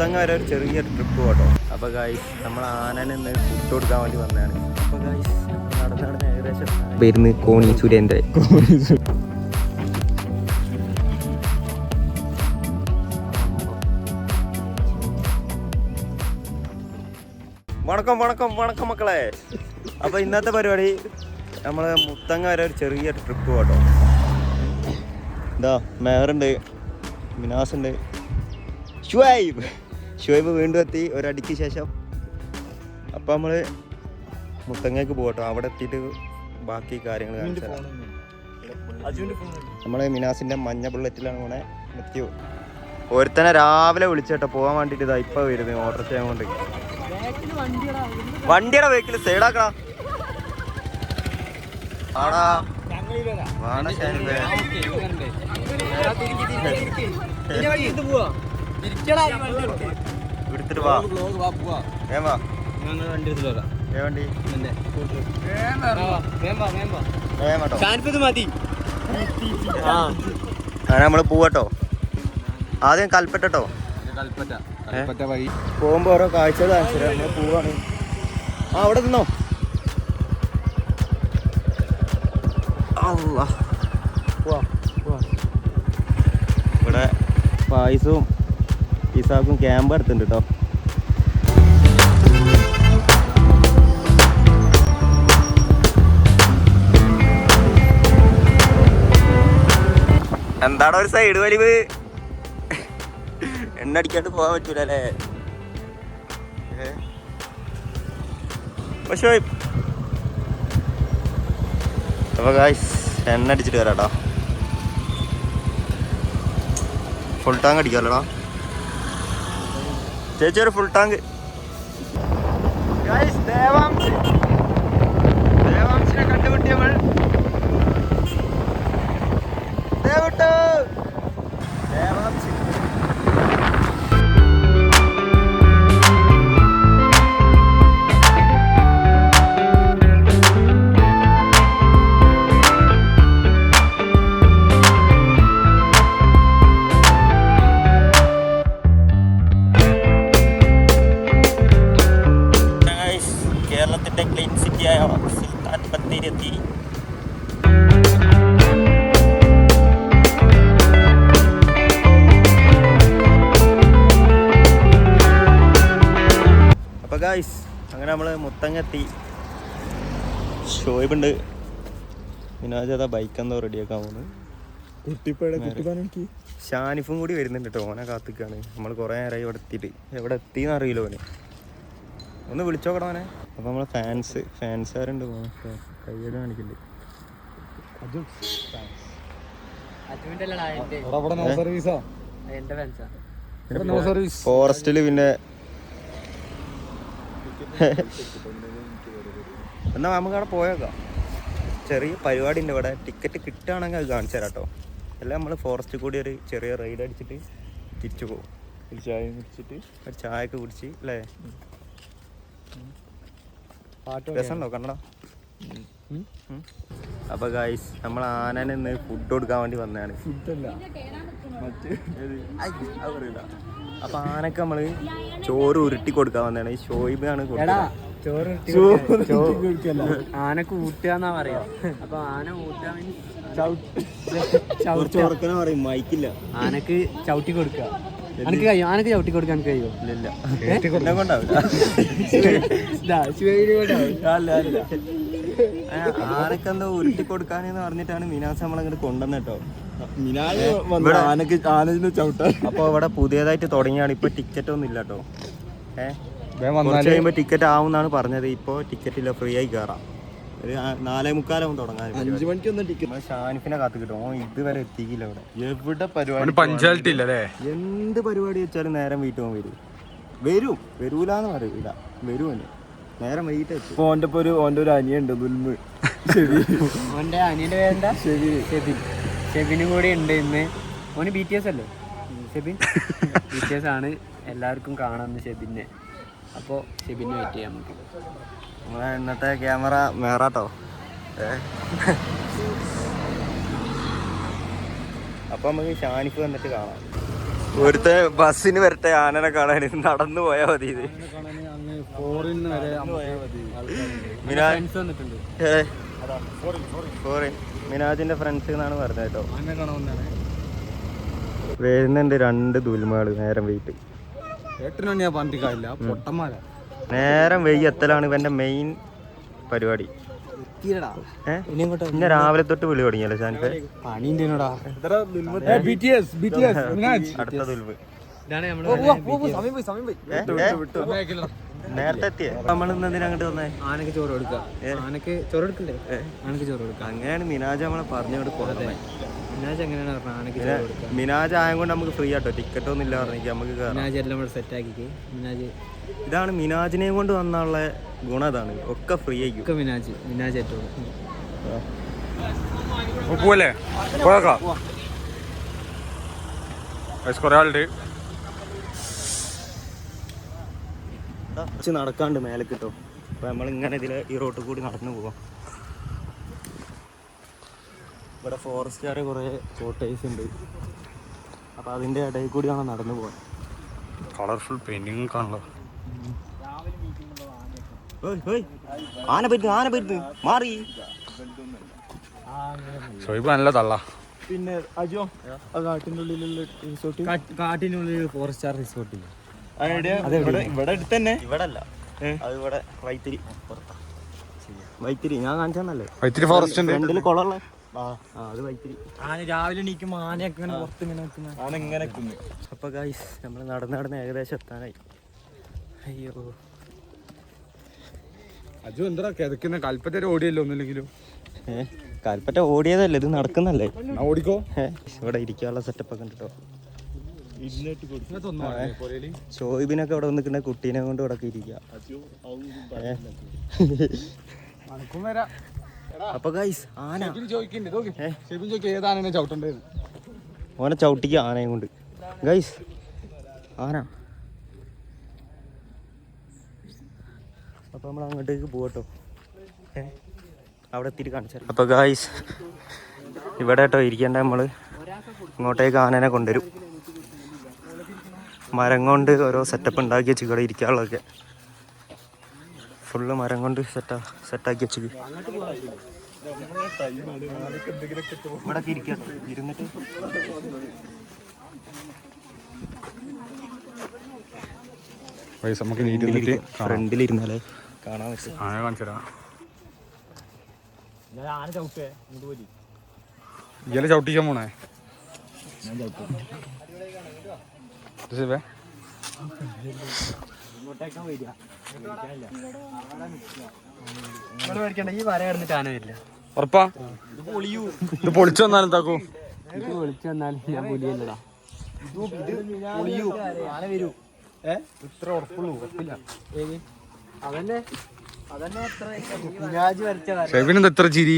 മുത്തങ്ങ വരെ ഒരു ചെറിയൊരു ട്രിപ്പ് പോട്ടോ. അപ്പോൾ ഗൈസ് നമ്മൾ ആനനെ ഇന്ന് ഫുഡ് കൊടുക്കാൻ വേണ്ടി വന്നതാണ്. അപ്പോൾ ഗൈസ് നടന്ന് ഏകദേശം വരുന്ന കോണീസുരേൻ്റെ വണക്കം വണക്കം വണക്കം മക്കളെ. അപ്പോൾ ഇന്നത്തെ പരിപാടി നമ്മൾ മുത്തങ്ങ വരെ ഒരു ചെറിയൊരു ട്രിപ്പ് പോട്ടോ. എന്താ മേറുണ്ട്, മിനാസ് ഉണ്ട്, ഷുവൈബ് വീണ്ടും എത്തി ഒരടിക്ക് ശേഷം. അപ്പം നമ്മൾ മുത്തങ്ങയ്ക്ക് പോകട്ടോ. അവിടെ എത്തിയിട്ട് ബാക്കി കാര്യങ്ങൾ കാണിച്ചു തരാം. നമ്മൾ മിനാസിൻ്റെ മഞ്ഞ ബുള്ളറ്റിലാണ് പോണേ. എത്തിയോ ഒരുത്തനെ രാവിലെ വിളിച്ചേട്ടോ പോകാൻ വേണ്ടിയിട്ട്. ഇതാ ഇപ്പം വരുന്നത് ഓർഡർ ചെയ്യാൻ കൊണ്ട്. വണ്ടിയുടെ വെഹിക്കിൾ സൈഡാക്കടാ. ആടാ എടുത്തിട്ട് വാ. അങ്ങനെ നമ്മള് പോവട്ടോ. ആദ്യം കൽപ്പറ്റോ. പോകുമ്പോ ഓരോ കാഴ്ചകൾ കാണിച്ചു തരാം. നമ്മള് പോവാണ്. അവിടെ നിന്നോ. ഇവിടെ പായസവും പിസാക്കും ക്യാമ്പ് എടുത്തിട്ടുണ്ട് കേട്ടോ. എന്താടാ ഒരു സൈഡ് വലിവ്? എണ്ണ അടിക്കാണ്ട് പോകാൻ പറ്റൂല അല്ലേ? പക്ഷേ അപ്പൊ ഗായ്സ് എണ്ണ അടിച്ചിട്ട് വരാട്ടോ. ഫുൾ ടാങ്ക് അടിക്കാമല്ലോടാ ചേച്ചി, ഒരു ഫുൾ ടാങ്ക്. ദേവാംശിനെ കണ്ടുപിട്ടി നമ്മൾ. ദേവാംശി കേരളത്തിന്റെ ക്ലീൻ സിറ്റിയായ സുൽത്താൻ ബത്തേരി എത്തി. അപ്പൊ ഗായ്സ് അങ്ങനെ നമ്മള് മുത്തങ്ങെത്തി. ഷോയിബുണ്ട്, വിനാജത ബൈക്ക് എന്തോ റെഡിയാക്കാൻ പോകുന്നു. ഷാനിഫും കൂടി വരുന്നുണ്ട് കേട്ടോ. ഓനെ കാത്തിക്കാണ്. നമ്മൾ കുറെ നേരമായി ഇവിടെ എത്തിയിട്ട്. എവിടെ എത്തിന്ന് അറിയില്ലോ ഓന്. ഒന്ന് വിളിച്ചോക്കടാ അവനെ. അപ്പൊ നമ്മളെ ഫാൻസുകാരുണ്ട്. കയ്യേട് കാണിക്കുന്നുണ്ട്. ഫോറസ്റ്റില് പിന്നെ എന്നാ നമുക്ക് അവിടെ പോയേക്കാം. ചെറിയ പരിപാടി ഉണ്ട് ഇവിടെ. ടിക്കറ്റ് കിട്ടുകയാണെങ്കിൽ അത് കാണിച്ചു തരാം കേട്ടോ. എല്ലാം നമ്മൾ ഫോറസ്റ്റിൽ കൂടി ഒരു ചെറിയ റൈഡ് അടിച്ചിട്ട് തിരിച്ചു പോകും. ഒരു ചായയൊക്കെ കുടിച്ച് അല്ലേ? രസമുണ്ടോ കണ്ടോ? അപ്പൊ ഗായ്സ് നമ്മൾ ആനനെ ഇന്ന് ഫുഡ് കൊടുക്കാൻ വേണ്ടി വന്നതാണ്. അപ്പൊ ആനക്ക് നമ്മള് ചോറ് ഉരുട്ടി കൊടുക്കാൻ വന്നതാണ്. ഈ ഷോയിബാണ് ആനക്ക് ഊട്ടുകയെന്നാ പറയാ. അപ്പൊ ആന ഊട്ടാൻ പറയും. മൈക്കില്ല. ആനക്ക് ചവിട്ടി കൊടുക്കുക. അനക്ക് കഴിയോ? ആനക്ക് ചവിട്ടി കൊടുക്കാൻ കഴിയോ? ഇല്ല. ആനക്കെന്തോ ഉരുട്ടി കൊടുക്കാനെന്ന് പറഞ്ഞിട്ടാണ് മിനാസ് നമ്മളങ്ങോട്ട് കൊണ്ടുവന്ന കേട്ടോ. അപ്പൊ ഇവിടെ പുതിയതായിട്ട് തുടങ്ങിയാണ്. ഇപ്പൊ ടിക്കറ്റ് ഒന്നും ഇല്ല കേട്ടോ. കുറച്ച് കഴിയുമ്പോ ടിക്കറ്റ് ആവുന്നാണ് പറഞ്ഞത്. ഇപ്പൊ ടിക്കറ്റ് ഇല്ല, ഫ്രീ ആയി കയറാം. ഒരു 4:45 തുടങ്ങാൻ. 5 മണിക്കൊന്നും ടിക്കറ്റ്. ഷാനിഫിനെ കാത്തു കിട്ടും. ഇതുവരെ എത്തിക്കില്ല ഇവിടെ. എവിടെ പരിപാടി പഞ്ചായത്ത് ഇല്ലല്ലേ? എന്ത് പരിപാടി വെച്ചാലും നേരം വീട്ടിൽ പോകാൻ വരും. വരൂലെന്ന് പറയൂല, വരുമല്ലോ. നേരം വൈകിട്ട് എത്തും. ഓൻ്റെ ഒരു അനിയുണ്ട് ദുൽമ്. ഓൻ്റെ അനിയൻ്റെ പേരെന്താ? ഷെബിനും കൂടി ഉണ്ട് ഇന്ന്. ഓന് BTS അല്ലേ ഷെബിൻ? BTS ആണ്. എല്ലാവർക്കും കാണാമെന്ന് ഷെബിനെ. അപ്പോൾ ഷെബിനെ വെയിറ്റ് ചെയ്യാം നമുക്ക്. നമ്മളെ ഇന്നത്തെ ക്യാമറ മേറാട്ടോ. അപ്പം നമുക്ക് ഷാനിഫ് വന്നിട്ട് കാണാം. ഒരുത്തെ ബസ്സിന് വരട്ടെ ആനനെ കാണാൻ നടന്നു പോയാൽ മതി. ഇത് മിനാജിന്റെ ഫ്രണ്ട്സ് എന്നാണ് പറഞ്ഞത് കേട്ടോ. വരുന്നുണ്ട് 2 ദുൽമകള്. നേരം വെയിറ്റ് നേരം വെയ്യ എത്തലാണ് ഇവന്റെ മെയിൻ പരിപാടി. പിന്നെ രാവിലെ തൊട്ട് വിളി തുടങ്ങിയല്ലോ ഷാനിഫെ. അടുത്ത ദുൽമ് നേരത്തെ എത്തിയേ. നമ്മളിന്ന് എന്തിനാ അങ്ങോട്ട് വന്നേ? ആനക്ക് ചോറ് കൊടുക്കാം. ആനക്ക് ചോറ് കൊടുക്കണ്ടേ? ആനക്ക് ചോറ് കൊടുക്കാം. അങ്ങനെയാണ് മിനാജ് നമ്മളെ പറഞ്ഞോട് കൊടുത്തത്. മിനാജ് എങ്ങനെയാണ് പറഞ്ഞത്? ആനക്ക് ചോറ് കൊടുക്കാം. മിനാജ് ആയതുകൊണ്ട് നമുക്ക് ഫ്രീ ആട്ടോ. ടിക്കറ്റ് ഒന്നും ഇല്ല പറഞ്ഞെങ്കിൽ നമുക്ക് മിനാജ് എല്ലാം കൂടെ സെറ്റ് ആക്കി. മിനാജ് ഇതാണ് മിനാജിനെ കൊണ്ട് വന്നുള്ള ഗുണം. അതാണ് ഒക്കെ ഫ്രീ ആയിരിക്കും. ഒക്കെ മിനാജ് ഏറ്റവും പോലെ കുറെ ആളുണ്ട്. നടക്കാണ്ട് മേലെ കിട്ടോ. അപ്പൊ നമ്മളിങ്ങനെ ഈ റോട്ടിൽ കൂടി നടന്നു പോവാം. ഇവിടെ ഫോറസ്റ്റുകാരെ കുറേ കോട്ടേഴ്സ് ഉണ്ട്. അപ്പൊ അതിന്റെ ഇടയിൽ കൂടിയാണ് നടന്നു പോവാൻ. കളർഫുൾ പെയിന്റിംഗ് കാണല്ലോ. ആന പറ്റുന്നു മാറി. ഷോയിബ് നല്ല തള്ള. പിന്നെ അജോ കാട്ടിനുള്ളിൽ ഫോറസ്റ്റ് റിസോർട്ട് ഇല്ല. ഇവിടെ അടുത്ത് തന്നെ. ഇവിടെ അല്ല, അത് ഇവിടെ വൈത്തിരി. വൈത്തിരി ഞാൻ കാണിച്ചല്ലേ. വൈത്തിരി ഫോറസ്റ്റ് ഫ്രണ്ടില് കുളമുള്ള അത് വൈത്തിരി. ആന രാവിലെ എണീക്കുമ്പോ ആനയൊക്കെ ഇങ്ങനെ പുറത്ത് ഇങ്ങനെ വെക്കുന്നത്. ആന ഇങ്ങനെ. അപ്പൊ ഗൈസ് നമ്മൾ നടന്ന് ഏകദേശം എത്താനായി. അയ്യോ അജു എന്താ കിതക്കുന്ന? കൽപ്പറ്റ ഓടിയല്ലോ ഒന്നുമില്ലെങ്കിലും. കൽപ്പറ്റ ഓടിയതല്ലേ, ഇത് നടക്കുന്നല്ലേ. ഓടിക്കോ. ഇവിടെ ഇരിക്കാനുള്ള സെറ്റപ്പ് ഒക്കെ ഉണ്ട് കേട്ടോ. ഷോയിബിനൊക്കെ ഇവിടെ വന്നിട്ടുണ്ടെ കുട്ടീനെ കൊണ്ട് ഇവിടെ ഇരിക്കുക. അപ്പൊ ഗൈസ് ആന ഓനെ ചവിട്ടിക്ക ആനയും കൊണ്ട്. ഗൈസ് ആന. അപ്പൊ നമ്മൾ അങ്ങോട്ടേക്ക് പോകട്ടോ. അവിടെ എത്തിയിട്ട് കാണിച്ചാൽ. അപ്പൊ ഗൈസ് ഇവിടെ കേട്ടോ ഇരിക്കേണ്ട. നമ്മള് ഇങ്ങോട്ടേക്ക് ആനനെ കൊണ്ടുവരും. മരം കൊണ്ട് ഓരോ സെറ്റപ്പ് ഉണ്ടാക്കി വെച്ച് ഇവിടെ ഇരിക്കാനുള്ളതൊക്കെ ഫുള്ള് മരം കൊണ്ട് സെറ്റാക്കി വെച്ചു. ഇവിടെ ഇരിക്കട്ടോ ഇരുന്നിട്ട്. ഫ്രണ്ടിലിരുന്നാലേ കാണാൻ പറ്റും. ഇയാളെ ചവിട്ടിക്കാൻ പോണേ. ഉറപ്പാ? ഇത് പൊളിച്ചു വന്നാലും എന്താക്കൂ? വിളിച്ചു വന്നാൽ ഞാൻ പുലിയല്ലടാ. ഇത്ര ഉറപ്പുള്ളൂ. ഉറപ്പില്ല. ഷെബിനെന്താ എത്ര ചിരി?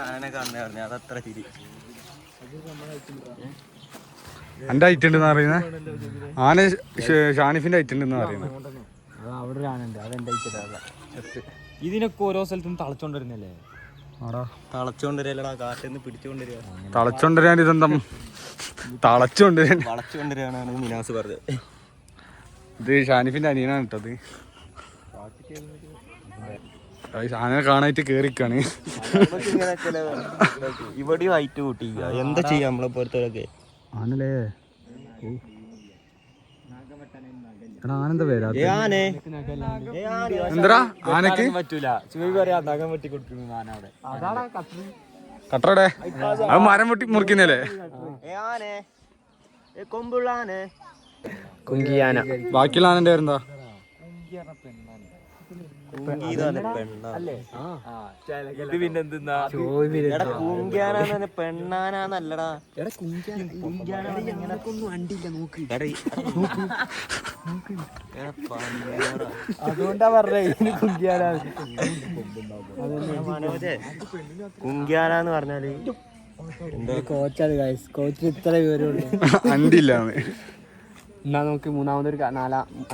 ആനനെ കാണുന്ന അതത്ര ചിരി. എന്റെ ഐറ്റ് ഉണ്ടെന്ന് പറയുന്നത് ആന ഷാനിഫിന്റെ ഐറ്റ് ഉണ്ടെന്ന് പറയുന്നത്. അവിടെ ഒരു ആന ഉണ്ട്, അതെന്റെ ഇതിനൊക്കെ ഓരോ സ്ഥലത്തും തളച്ചോണ്ടിരുന്നല്ലേ. തളച്ചോണ്ടിരല്ലടാ, കാട്ടിൽ നിന്ന് പിടിച്ചോണ്ടിരിക. തളച്ചോണ്ടിരാൻ ഇതെന്താ? വളച്ചോണ്ടിരാനാണ് മിനാസ് പറഞ്ഞത്. ഇത് ഷാനിഫിന്റെ അനിയനാണ് കേട്ടത്. ആനനെ കാണായിട്ട് കേറിക്കാണ്. ഇവിടെയും ഹൈറ്റ് കൂട്ടിക്കുക. എന്താ ചെയ്യാ നമ്മളെ പോലത്തെ ആനല്ലേ? ആനെന്താ പേരാ? എന്താ ആനക്ക് പറ്റൂല. കട്ടറടെ അത് മരം വെട്ടി മുറിക്കുന്നല്ലേ? ബാക്കിയുള്ള ആനന്റെ പേരെന്താ? പെണ്ണാനല്ലടാ. അതുകൊണ്ടാ പറഞ്ഞേ കുങ്കിയാനാന്ന് പറഞ്ഞാല് കോച്ചാണ്. കോച്ചിന് ഇത്ര വിവരമുള്ളൂ. അണ്ടില്ല. എന്നാ നോക്ക്,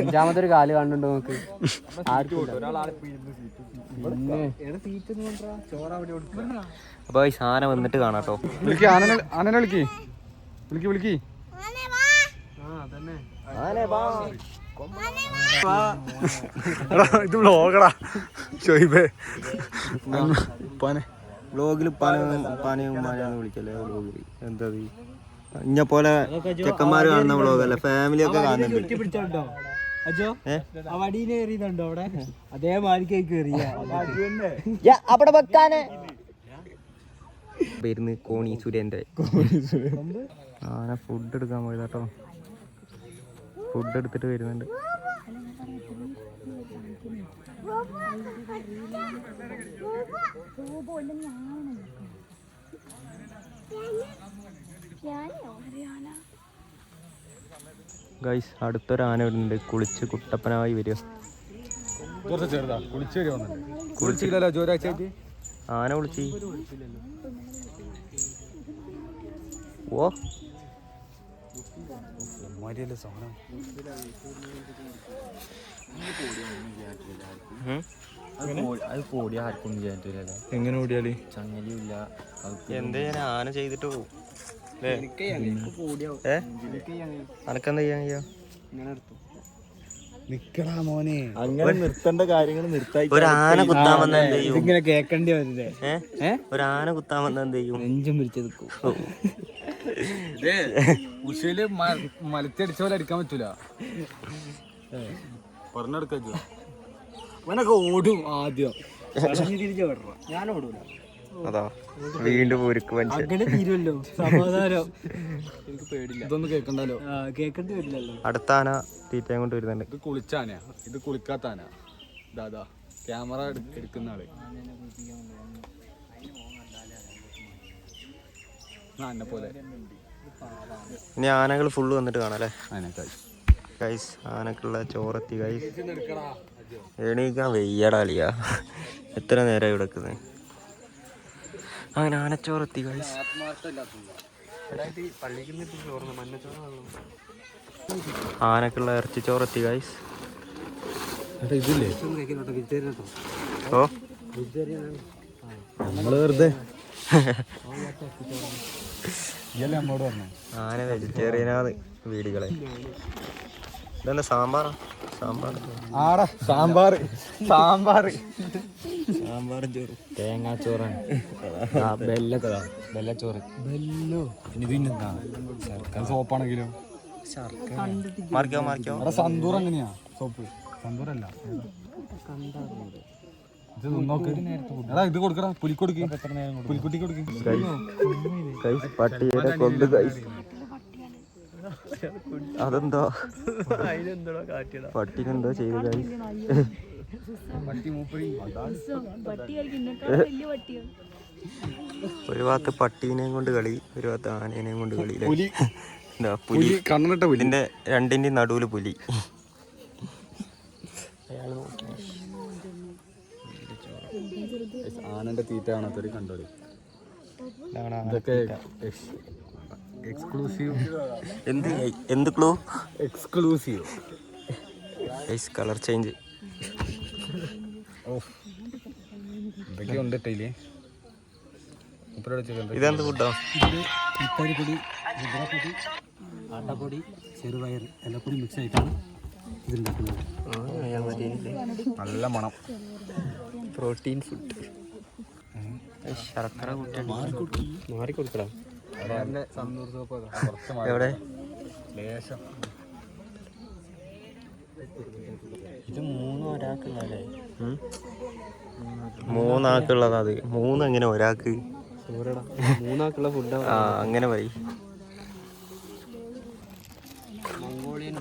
അഞ്ചാമതൊരു കാല് കാണുന്നുണ്ടോ നോക്ക്. അപ്പൊ ആന വന്നിട്ട് കാണാട്ടോ. ആനനെ വിളിക്ക്. വിളിക്ക് ഇത് വ്ളോഗടാ ഷോയിബേ വ്ളോഗിൽ പനയും മഴയാന്ന് വിളിക്കല്ലേ വ്ളോഗിൽ എന്താ ഇഞ്ഞ പോലെ ചെക്കന്മാര് കാണുന്ന വ്ളോഗല്ലേ ഫാമിലി ഒക്കെ കാണുന്നുണ്ട്. വരുന്ന് കോണി സുരേന്ദ്ര ആന ഫുഡ് എടുക്കാൻ പോയതാട്ടോ. ഫുഡ് എടുത്തിട്ട് വരുന്നുണ്ട്. ഗൈസ് അടുത്തൊരു ആന വരുന്നുണ്ട്. കുളിച്ച് കുട്ടപ്പനായി വരിക. ആന വിളിച്ച് ഓ എങ്ങനെ ഓടിയാല് ചങ്ങലില്ല എന്താ ഞാൻ ആന ചെയ്തിട്ട് പോകും. അനക്കെന്താ ചെയ്യാൻ കഴിയാ? നിക്കടാ മോനെ, അങ്ങനെ നിർത്തേണ്ട കാര്യങ്ങൾ നിർത്തായി. ഒരു ആന കുത്താൻ വന്ന എന്ത് ചെയ്യും? ഇങ്ങനെ കേക്കണ്ടി വരില്ലേ? ഒരു ആന കുത്താൻ വന്ന എന്ത് ചെയ്യും? നെഞ്ചും പിടിച്ചു നിൽക്കും. ഉഷയില് മലത്തടിച്ച പോലെ അടിക്കാൻ പറ്റൂല. പറഞ്ഞെടുക്ക അവനൊക്കെ ഓടും ആദ്യം. ഞാൻ ഓടൂല. അതാ വീണ്ടും ഒരുക്ക് അങ്ങനെ തീരുമല്ലോ സമാധാനം. എനിക്ക് പേടില്ല. ഇതൊന്നും കേൾക്കണ്ടല്ലോ, കേൾക്കേണ്ടി വരില്ലല്ലോ. അടുത്ത ആന തീറ്റയും കൊണ്ട് വരുന്നുണ്ട്. ഇത് കുളിച്ച ആനയാ, ഇത് കുളിക്കാത്ത ആന. ദാദാ ക്യാമറ എടുക്കുന്ന ആള് എന്നെ പോലെ. ഇനി ആനകൾ ഫുള്ള് വന്നിട്ട് കാണാം അല്ലേ ഗൈസ്? ആനക്കുള്ള ചോറെത്തി ഗൈസ്. എണീക്കാൻ വെയ്യടാലിയാ, എത്ര നേരമായി കിടക്കുന്നത്. അങ്ങനെ ആനച്ചോറെത്തി ഗൈസ്. ആനക്കുള്ള ഇറച്ചിച്ചോറെത്തി ഗൈസ്. ഓ നമ്മള് വെറുതെ ആന വെജിറ്റേറിയനാണ് വീടുകളെ. ഇതെന്താ സാമ്പാറാ? ആടാ സാമ്പാർ ചോറ്, തേങ്ങാച്ചോറാണ്. ബെല്ലച്ചോറ്. ബെല്ലോ ഇനി പിന്നെന്താ സോപ്പാണെങ്കിലോ? മാറിക്കോ. അവിടെ സന്തൂർ എങ്ങനെയാ സോപ്പ്? സന്തൂറല്ല, ഇത് നോക്ക്. എടാ ഇത് കൊടുക്കടാ, പുലിക്കൊടുക്ക്, പുലിക്കുട്ടി കൊടുക്ക്. പട്ടിയുടെ കൊല്ല് ഗൈസ്. അതെന്തോ പട്ടിനെന്തോ ചെയ്തു ഗൈസ്. ഒരു ഭാഗത്ത് പട്ടീനെയും കൊണ്ട് കളി, ഒരു ഭാഗത്ത് ആനേനെയും കൊണ്ട് കളി. പുലി കണ്ണിട്ട പുലി, ഇതിന്റെ രണ്ടിന്റെയും നടുവില് പുലി. ആനന്റെ തീറ്റ കാണാത്തൊരു കണ്ടോളി. ഇതൊക്കെ എക്സ്ക്ലൂസീവ്. എന്ത് ക്ലൂ? Exclusive colour change. ഇതൊക്കെ ഉണ്ട് ടൈലേ. ഇതെന്ത് ഫുഡാ? ഇത്തരിപ്പൊടി, മുദ്രപ്പൊടി, ആട്ടപ്പൊടി, ചെറുപയർ എല്ലാം കൂടി മിക്സ് ആയിട്ടാണ് ഇതുണ്ടാക്കുന്നത്. നല്ല മണം. Protein food. ശർക്കര മാറിക്കൊടുക്കടാ. എവിടെ? ഇത് ഒരാൾക്കുള്ളതല്ലേ? മൂന്നാൾക്കുള്ളതാ. അത് എങ്ങനെ ഒരാൾക്ക്? മൂന്നാൾക്കുള്ള ഫുഡ്. ആ അങ്ങനെ പോയി. മംഗോളിയൻ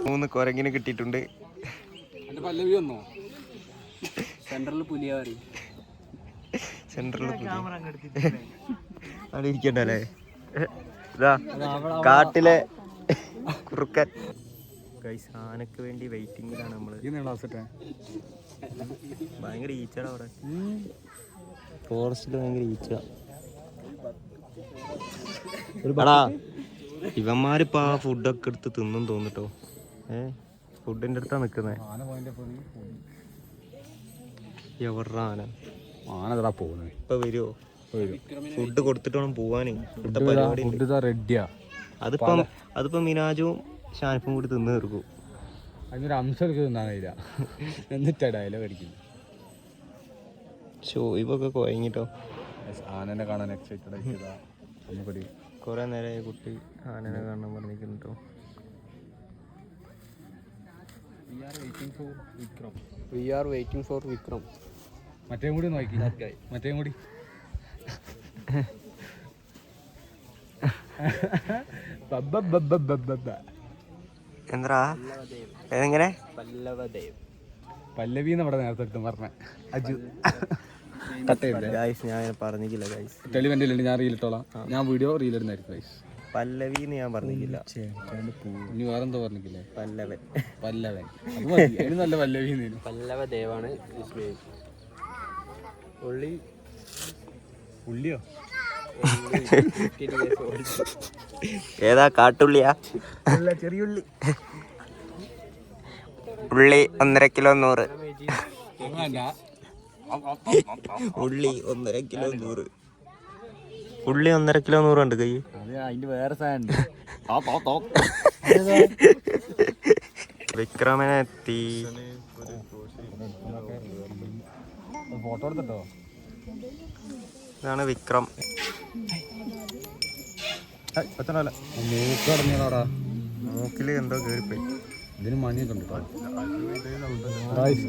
മൂന്ന് കുരങ്ങിന് കിട്ടിയിട്ടുണ്ട്. സെൻട്രൽ പുലിയാറി. സെൻട്രൽ അവിടെ ഇരിക്കണ്ടല്ലേ? ഇതാ കാട്ടിലെ കുറുക്കൻ. ഗൈസ് ആനക്ക് വേണ്ടി വെയിറ്റിംഗിലാണ് നമ്മള്. ഭയങ്കര ഈച്ചടാ അവിടെ. ഫോറസ്റ്റില് ഭയങ്കര ഈച്ച. ഇവന്മാരിപ്പോ ആ ഫുഡൊക്കെ എടുത്ത് തിന്നും തോന്നിട്ടോ. ഫുഡിന്റെ അടുത്താ നിക്കുന്നേ. എവറാ ആന? ആനതാ പോകുന്നത്. ഇപ്പൊ വരുമോ? ഫുഡ് കൊടുത്തിട്ട് വേണം പോവാന്. ഇവിടുത്തെ പരിപാടി റെഡിയാ. അതിപ്പോ മിനാജും ഷാനിഫും കൂടി തിന്ന് തീർക്കും. അതിനൊരു അംശം തിന്നാൻ കഴിയില്ല. എന്നിട്ടാ ഡയലോഗ് അടിക്കുന്നു. ഷോയിബൊക്കെ കുഴങ്ങിട്ടോ. ആനനെ കാണാൻ എക്സൈറ്റഡ് ആയിട്ടാ. കുറെ നേരമായി കുട്ടി ആനനെ കാണാൻ പറഞ്ഞിരിക്കുന്നു. We are waiting for Vikram. മറ്റേ കൂടി നോക്കി. മറ്റേ കൂടി എന്താ എങ്ങനെ പല്ലവി നമ്മുടെ നേരത്തെ എടുത്ത് പറഞ്ഞ അജു ഞാൻ പറഞ്ഞില്ല ഗൈസ്. തെളിവെൻ്റെ ഞാൻ റീലിട്ടോളാം. ഞാൻ വീഡിയോ റീലിടുന്നായിരിക്കും ഗൈസ്. പല്ലവിന്ന് ഞാൻ പറഞ്ഞില്ല. ഇനി വേറെന്തോ പറഞ്ഞില്ലേ? പല്ലവൻ. അത് മതി. അതിന് നല്ല പല്ലവി. പല്ലവദേവാണ് ഉള്ളിയോ? ഏതാ കാട്ടുള്ളിയാ? ചെറിയുള്ളി. ഉള്ളി 1.5 കിലോ 100. ഉള്ളി 1.5 കിലോ 100. ഉള്ളി 1.5 കിലോ 100 ഉണ്ട് കൈ. അതിന്റെ വേറെ സാധനം. വിക്രമനെ എത്തി. ഫോട്ടോ എടുത്തിട്ടോ. ഇതാണ് വിക്രം. മൂക്കടഞ്ഞാടാ. മൂക്കില് എന്തോ കേറിപ്പോയി. ഇതിന് മഞ്ഞൊക്കെ ഉണ്ട്.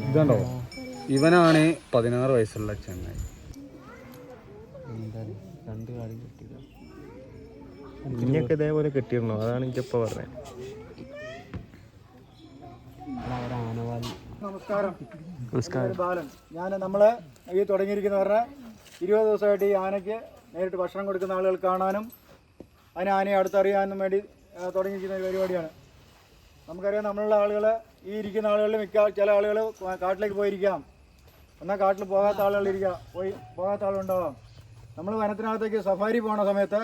ഇതുണ്ടോ? ഇവനാണ് 16 വയസ്സുള്ള ചെങ്ങായി. ഇനിയൊക്കെ ഇതേപോലെ കെട്ടിയിരുന്നോ? അതാണ് എനിക്കിപ്പോ പറഞ്ഞത്. നമസ്കാരം. ബാലൻ. നമ്മള് ഈ തുടങ്ങിയിരിക്കുന്നവരുടെ 20 ദിവസമായിട്ട് ഈ ആനയ്ക്ക് നേരിട്ട് ഭക്ഷണം കൊടുക്കുന്ന ആളുകൾ കാണാനും ആനയെ അടുത്തറിയാനും വേണ്ടി തുടങ്ങിയിരിക്കുന്ന ഒരു പരിപാടിയാണ്. നമുക്കറിയാം, നമ്മളുള്ള ആളുകൾ ഈ ഇരിക്കുന്ന ആളുകളിൽ ചില ആളുകൾ കാട്ടിലേക്ക് പോയിരിക്കാം, എന്നാൽ കാട്ടിൽ പോകാത്ത പോകാത്ത ആളുണ്ടാവാം. നമ്മൾ വനത്തിനകത്തേക്ക് സഫാരി പോകുന്ന സമയത്ത്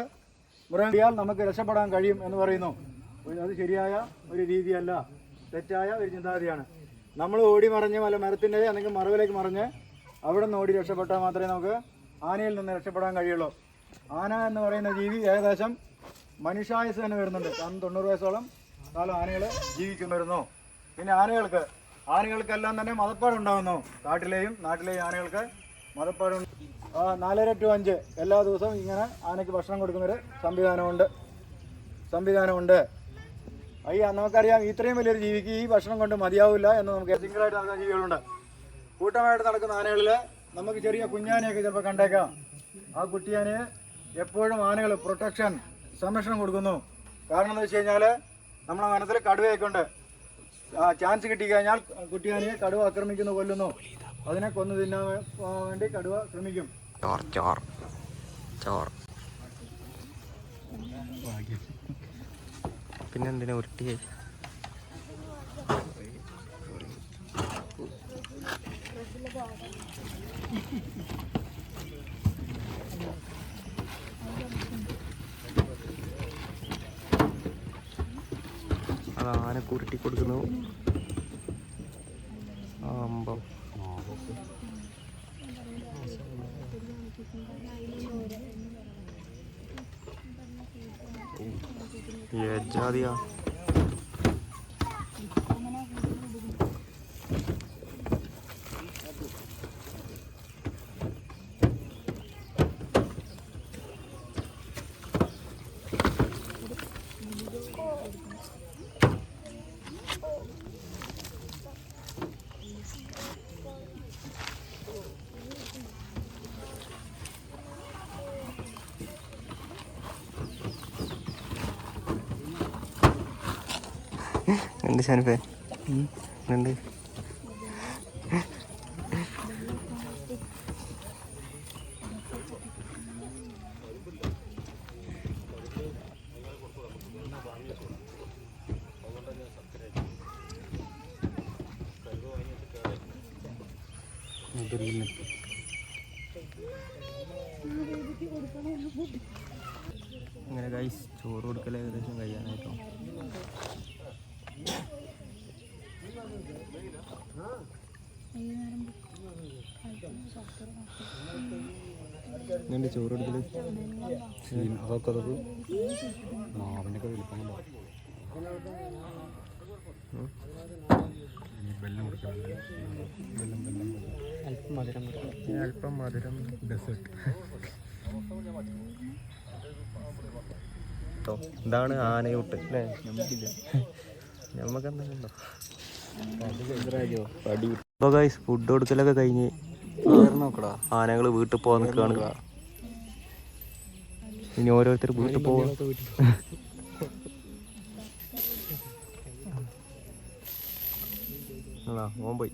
മൃഗം നമുക്ക് രക്ഷപ്പെടാൻ കഴിയും എന്ന് പറയുന്നു. അത് ശരിയായ ഒരു രീതിയല്ല, തെറ്റായ ഒരു ചിന്താഗതിയാണ്. നമ്മൾ ഓടി മറിഞ്ഞ് വല്ല മരത്തിൻ്റെ അല്ലെങ്കിൽ മറവിലേക്ക് മറിഞ്ഞ് അവിടെ നിന്ന് ഓടി രക്ഷപ്പെട്ടാൽ മാത്രമേ നമുക്ക് ആനയിൽ നിന്ന് രക്ഷപ്പെടാൻ കഴിയുള്ളൂ. ആന എന്ന് പറയുന്ന ജീവി ഏകദേശം മനുഷ്യായുസ് തന്നെ വരുന്നുണ്ട്. 90 വയസ്സോളം കാലം ആനകൾ ജീവിക്കുമായിരുന്നു. പിന്നെ ആനകൾക്കെല്ലാം തന്നെ മതപ്പാടുണ്ടാകുന്നു. കാട്ടിലെയും നാട്ടിലെയും ആനകൾക്ക് മതപ്പാടുണ്ട്. 4:30 to 5 എല്ലാ ദിവസവും ഇങ്ങനെ ആനയ്ക്ക് ഭക്ഷണം കൊടുക്കുന്നൊരു സംവിധാനമുണ്ട്. നമുക്കറിയാം, ഇത്രയും വലിയൊരു ജീവിക്ക് ഈ ഭക്ഷണം കൊണ്ട് മതിയാവില്ല എന്ന് നമുക്ക്. സിംഗിളായിട്ട് നടക്കുന്ന ജീവികളുണ്ട്. കൂട്ടമായിട്ട് നടക്കുന്ന ആനകളിൽ നമുക്ക് ചെറിയ കുഞ്ഞാനയൊക്കെ ചിലപ്പോൾ കണ്ടേക്കാം. ആ കുട്ടിയാനയെ എപ്പോഴും ആനകൾ സംരക്ഷണം കൊടുക്കുന്നു. കാരണം എന്താ വെച്ച് കഴിഞ്ഞാൽ, നമ്മളെ വനത്തിൽ കടുവയൊക്കെ ഉണ്ട്. ചാൻസ് കിട്ടിക്കഴിഞ്ഞാൽ കുട്ടിയാനയെ കടുവ കൊല്ലുന്നു. അതിനെ കൊന്നു തിന്നാൻ വേണ്ടി കടുവ ശ്രമിക്കും. പിന്നെന്തിനാ ഉരുട്ടിയായി? അത് ആനക്ക് ഉരുട്ടി കൊടുക്കുന്നു. അമ്പം ജാതിയാ. എന്ത് ഷാനിഫേ ഉണ്ട്? അങ്ങനെ ഗൈസ്, ചോറ് കൊടുക്കൽ ഏകദേശം കഴിയാനായിട്ടോ. ചോറ് എടുക്കല് അതൊക്കെ മാവിനൊക്കെ വലിപ്പം അല്പം മധുരം ഡെസേർട്ട്. ഇതാണ് ആനയൂട്ട് അല്ലേ? നമുക്കില്ല, നമുക്ക് എന്തെങ്കിലും അപ്പോൾ ഗൈസ് ഫുഡ് കൊടുക്കലൊക്കെ കഴിഞ്ഞ് ആനകൾ വീട്ടിൽ പോകാൻ നിൽക്കുകയാണ്. ഇനി ഓരോരുത്തർ വീട്ടിൽ പോവാ. ഓൻ പോയി.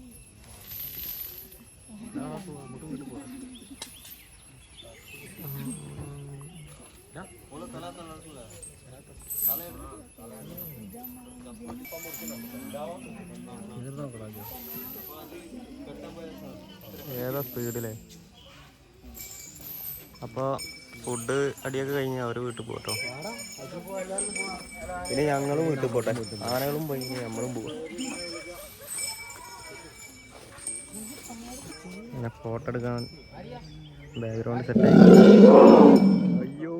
ഏതാ സ്പീഡിലെ. അപ്പോൾ ഫുഡ് അടിയൊക്കെ കഴിഞ്ഞ് അവർ വീട്ടിൽ പോട്ടോ. ഇനി ഞങ്ങളും വീട്ടിൽ പോട്ടെ. ആനകളും പോയി, ഇനി നമ്മളും പോവാം. അങ്ങനെ ഫോട്ടോ എടുക്കാൻ ബാക്ക്ഗ്രൗണ്ട് സെറ്റായി. അയ്യോ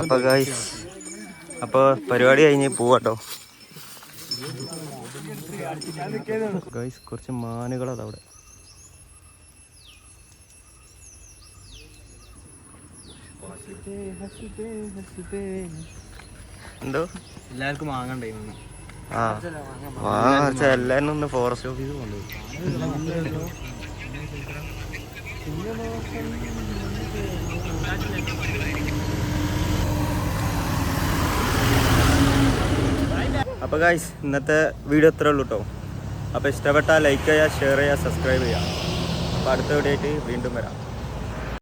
അപ്പൊ ഗൈസ്, അപ്പോൾ പരിപാടി കഴിഞ്ഞ് പോവാട്ടോ ഗൈസ്. കുറച്ച് മാനുകളത് അവിടെ. എന്തോ എല്ലാവർക്കും വാങ്ങണ്ടേ? ആ വാങ്ങാ എല്ലാരും ഒന്ന് ഫോറസ്റ്റ് ഓഫീസ് കൊണ്ടുപോയി. അപ്പോൾ ഗൈസ്, ഇന്നത്തെ വീഡിയോ ഇത്രേ ഉള്ളൂ കേട്ടോ. അപ്പോൾ ഇഷ്ടപ്പെട്ടാൽ ലൈക്ക് ചെയ്യുക, ഷെയർ ചെയ്യുക, സബ്സ്ക്രൈബ് ചെയ്യുക. അപ്പോൾ അടുത്ത വീഡിയോ ആയിട്ട് വീണ്ടും വരാം.